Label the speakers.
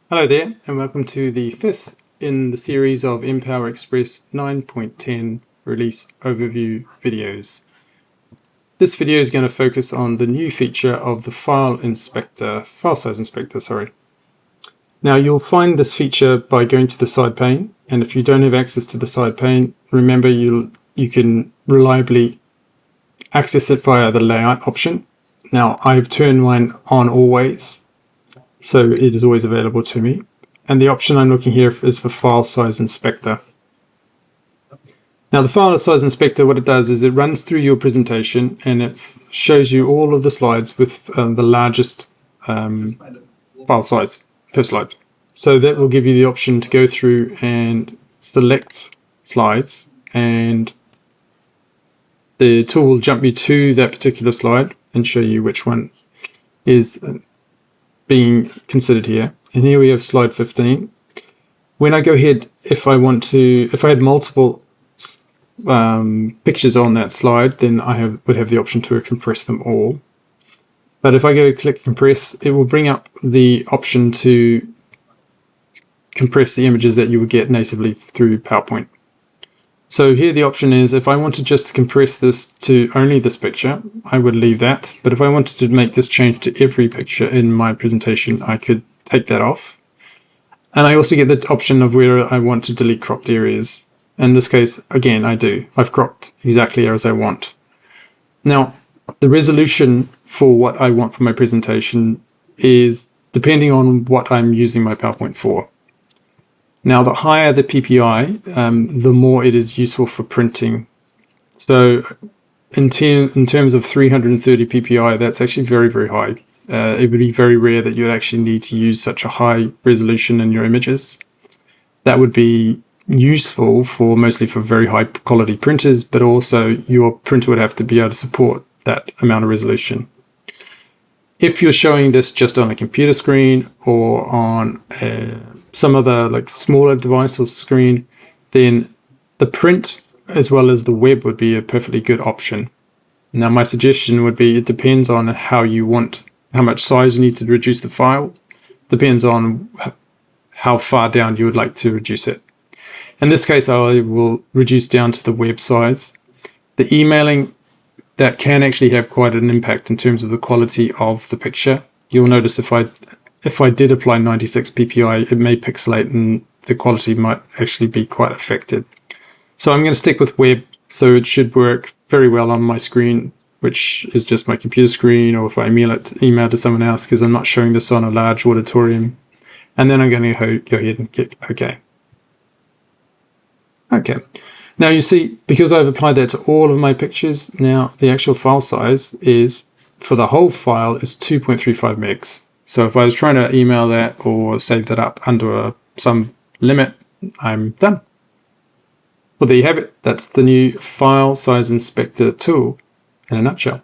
Speaker 1: Hello there, and welcome to the fifth in the series of mPower Express 9.10 release overview videos. This video is going to focus on the new feature of the file size inspector. Now you'll find this feature by going to the side pane, and if you don't have access to the side pane, remember you can reliably access it via the layout option. Now I've turned mine on always, so it is always available to me. And the option I'm looking here is for File Size Inspector. Now the File Size Inspector, what it does is it runs through your presentation and it shows you all of the slides with the largest file size per slide. So that will give you the option to go through and select slides, and the tool will jump you to that particular slide and show you which one is being considered here. And here we have slide 15. When I go ahead, if I had multiple pictures on that slide, then I would have the option to compress them all. But if I go click compress, it will bring up the option to compress the images that you would get natively through PowerPoint. So here the option is, if I wanted just to compress this to only this picture, I would leave that. But if I wanted to make this change to every picture in my presentation, I could take that off. And I also get the option of where I want to delete cropped areas. In this case, again, I do. I've cropped exactly as I want. Now, the resolution for what I want for my presentation is depending on what I'm using my PowerPoint for. Now, the higher the PPI, the more it is useful for printing. So in terms of 330 PPI, that's actually very, very high. It would be very rare that you would actually need to use such a high resolution in your images. That would be useful mostly for very high quality printers, but also your printer would have to be able to support that amount of resolution. If you're showing this just on a computer screen or on some other like smaller device or screen, then the print as well as the web would be a perfectly good option. Now my suggestion would be, it depends on how much size you need to reduce the file. Depends on how far down you would like to reduce it. In this case, I will reduce down to the web size. The emailing, that can actually have quite an impact in terms of the quality of the picture. You'll notice if I did apply 96 PPI, it may pixelate and the quality might actually be quite affected. So I'm going to stick with web, so it should work very well on my screen, which is just my computer screen, or if I email to someone else, because I'm not showing this on a large auditorium. And then I'm going to go ahead and click OK. Okay. Now you see, because I've applied that to all of my pictures, now the actual file size is, for the whole file, is 2.35 megs. So if I was trying to email that or save that up under some limit, I'm done. Well, there you have it. That's the new File Size Inspector tool in a nutshell.